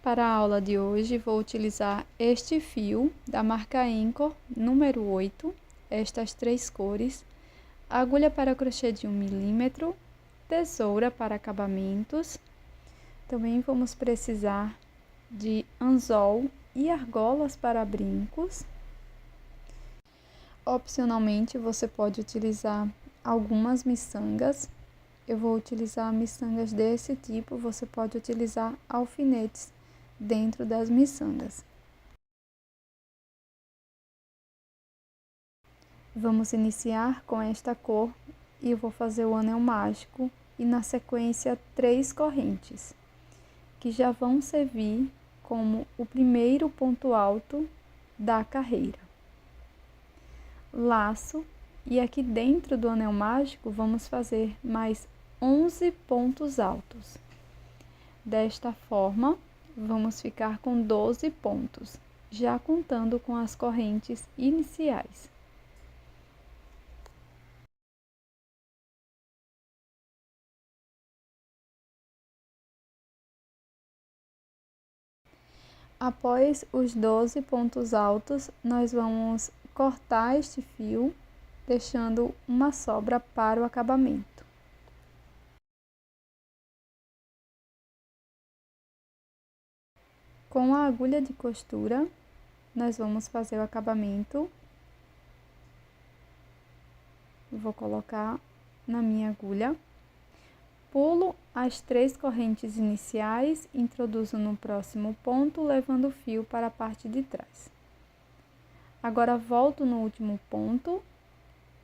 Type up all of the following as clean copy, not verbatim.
Para a aula de hoje, vou utilizar este fio da marca Anchor número 8, estas três cores, agulha para crochê de 1 milímetro, tesoura para acabamentos. Também vamos precisar de anzol e argolas para brincos. Opcionalmente, você pode utilizar algumas miçangas. Eu vou utilizar miçangas desse tipo, você pode utilizar alfinetes dentro das miçangas. Vamos iniciar com esta cor e eu vou fazer o anel mágico e na sequência 3 correntes, que já vão servir como o primeiro ponto alto da carreira. Laço, e aqui dentro do anel mágico vamos fazer mais 11 pontos altos. Desta forma, vamos ficar com 12 pontos, já contando com as correntes iniciais. Após os 12 pontos altos, nós vamos cortar este fio, deixando uma sobra para o acabamento. Com a agulha de costura, nós vamos fazer o acabamento. Vou colocar na minha agulha. Pulo as 3 correntes iniciais, introduzo no próximo ponto, levando o fio para a parte de trás. Agora, volto no último ponto,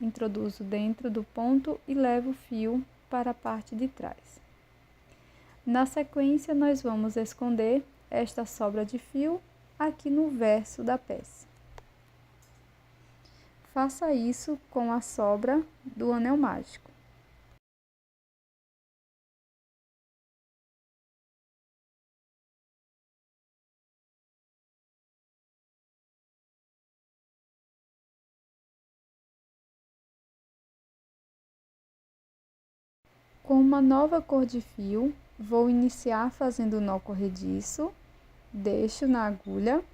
introduzo dentro do ponto e levo o fio para a parte de trás. Na sequência, nós vamos esconder esta sobra de fio aqui no verso da peça. Faça isso com a sobra do anel mágico. Com uma nova cor de fio, vou iniciar fazendo o nó corrediço, deixo na agulha.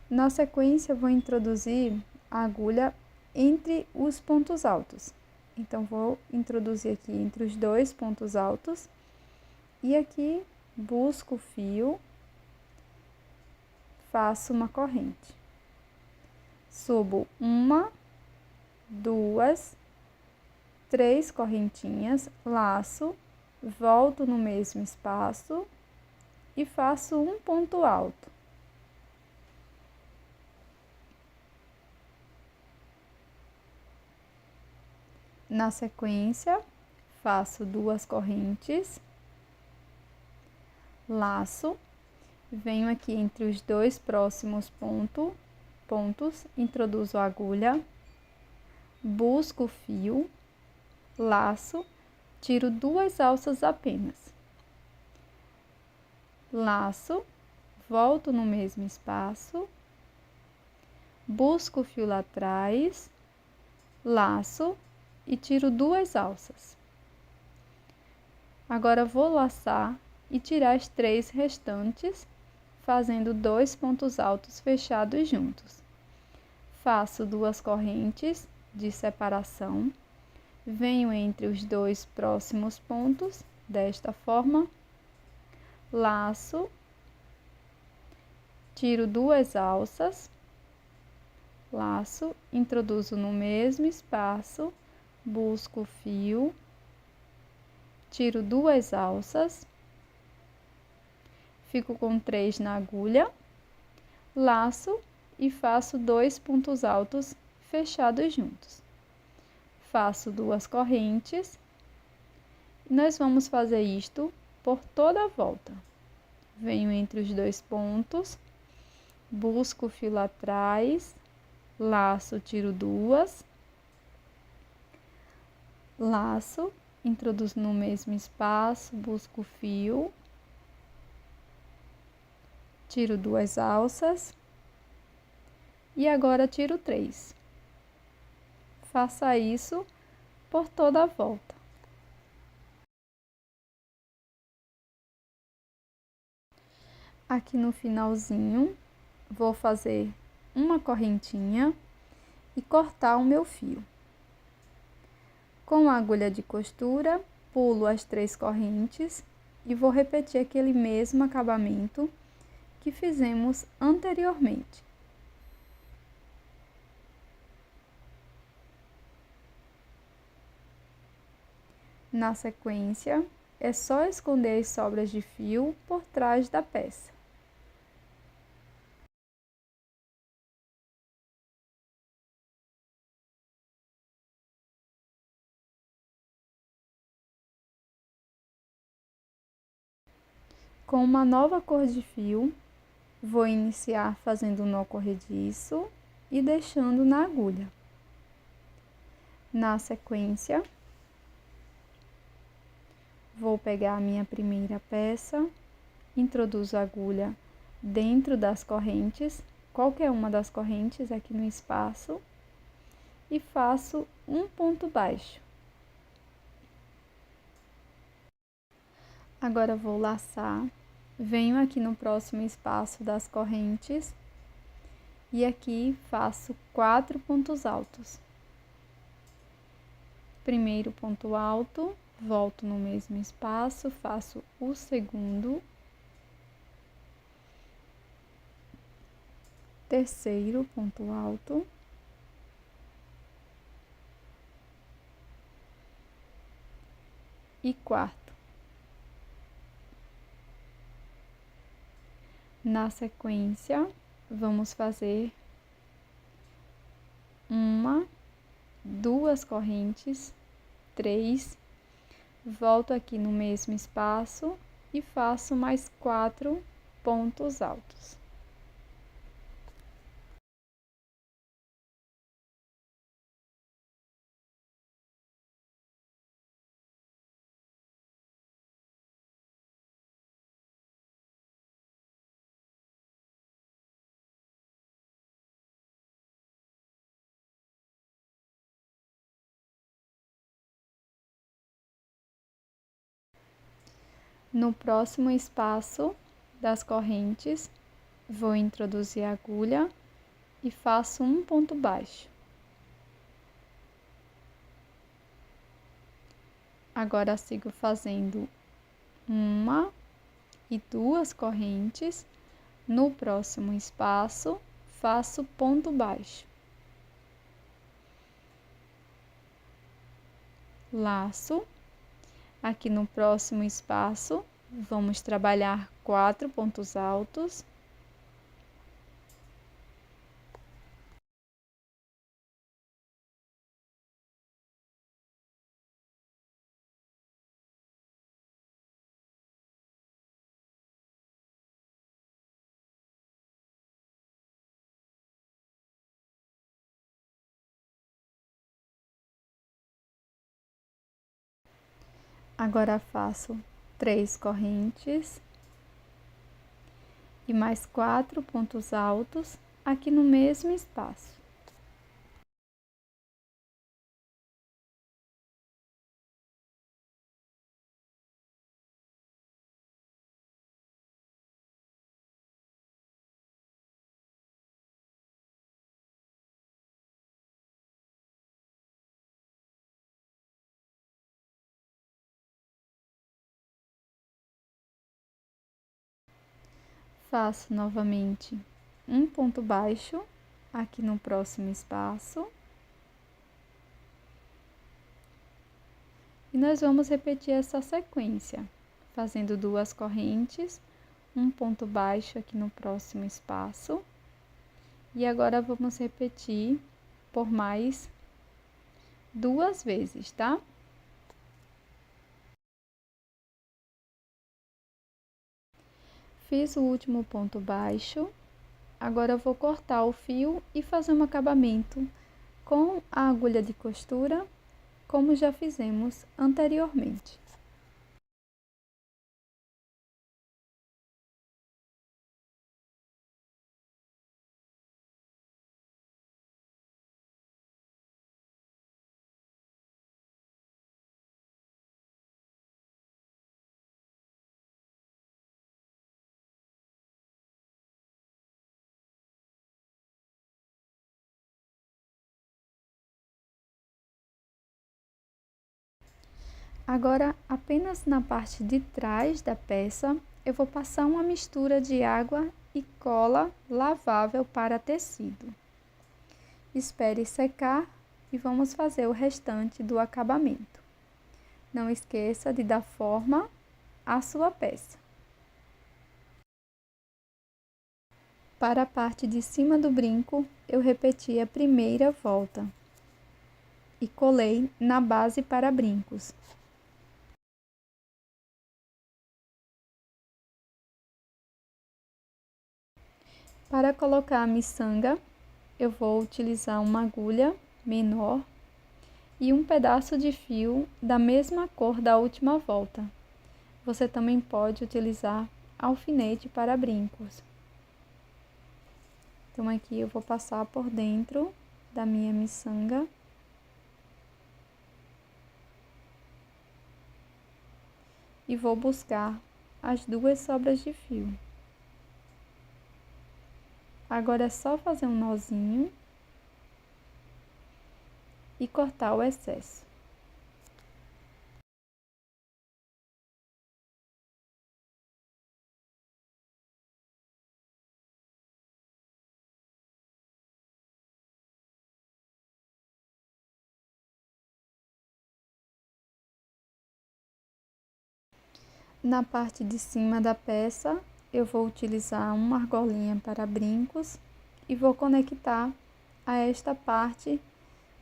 Na sequência, vou introduzir a agulha entre os pontos altos. Então, vou introduzir aqui entre os 2 pontos altos e aqui busco o fio, faço uma corrente. Subo 1, 2, 3 correntinhas, laço, volto no mesmo espaço e faço um ponto alto. Na sequência, faço 2 correntes, laço, venho aqui entre os 2 próximos pontos, introduzo a agulha, busco o fio, laço, tiro 2 alças apenas. Laço, volto no mesmo espaço, busco o fio lá atrás, laço e tiro 2 alças. Agora, vou laçar e tirar as 3 restantes, fazendo 2 pontos altos fechados juntos. Faço 2 correntes de separação, venho entre os 2 próximos pontos, desta forma, laço, tiro 2 alças, laço, introduzo no mesmo espaço, busco o fio, tiro 2 alças, fico com 3 na agulha, laço e faço 2 pontos altos fechados juntos. Faço 2 correntes e nós vamos fazer isto por toda a volta. Venho entre os 2 pontos, busco o fio lá atrás, laço, tiro 2, laço, introduzo no mesmo espaço, busco o fio, tiro 2 alças e agora tiro 3. Faça isso por toda a volta. Aqui no finalzinho, vou fazer uma correntinha e cortar o meu fio. Com a agulha de costura, pulo as 3 correntes e vou repetir aquele mesmo acabamento que fizemos anteriormente. Na sequência, é só esconder as sobras de fio por trás da peça. Com uma nova cor de fio, vou iniciar fazendo um nó corrediço e deixando na agulha. Na sequência, vou pegar a minha primeira peça, introduzo a agulha dentro das correntes, qualquer uma das correntes aqui no espaço, e faço um ponto baixo. Agora vou laçar, venho aqui no próximo espaço das correntes e aqui faço 4 pontos altos. Primeiro ponto alto, volto no mesmo espaço, faço o segundo, terceiro ponto alto, e quarto. Na sequência, vamos fazer uma, 2 correntes, 3, volto aqui no mesmo espaço e faço mais 4 pontos altos. No próximo espaço das correntes, vou introduzir a agulha e faço um ponto baixo. Agora sigo fazendo uma e 2 correntes. No próximo espaço, faço ponto baixo. Laço. Aqui no próximo espaço, vamos trabalhar 4 pontos altos. Agora faço 3 correntes e mais 4 pontos altos aqui no mesmo espaço. Faço novamente um ponto baixo aqui no próximo espaço. E nós vamos repetir essa sequência, fazendo 2 correntes, um ponto baixo aqui no próximo espaço. E agora vamos repetir por mais 2 vezes, tá? Fiz o último ponto baixo, agora eu vou cortar o fio e fazer um acabamento com a agulha de costura, como já fizemos anteriormente. Agora, apenas na parte de trás da peça, eu vou passar uma mistura de água e cola lavável para tecido. Espere secar e vamos fazer o restante do acabamento. Não esqueça de dar forma à sua peça. Para a parte de cima do brinco, eu repeti a primeira volta e colei na base para brincos. Para colocar a miçanga, eu vou utilizar uma agulha menor e um pedaço de fio da mesma cor da última volta. Você também pode utilizar alfinete para brincos. Então aqui eu vou passar por dentro da minha miçanga. E vou buscar as duas sobras de fio. Agora é só fazer um nozinho e cortar o excesso. Na parte de cima da peça, eu vou utilizar uma argolinha para brincos e vou conectar a esta parte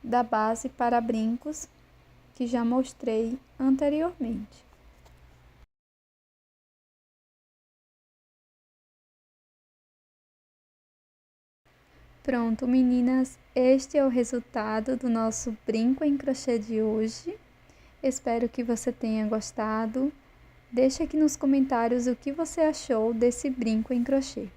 da base para brincos que já mostrei anteriormente. Pronto, meninas, este é o resultado do nosso brinco em crochê de hoje. Espero que você tenha gostado. Deixe aqui nos comentários o que você achou desse brinco em crochê.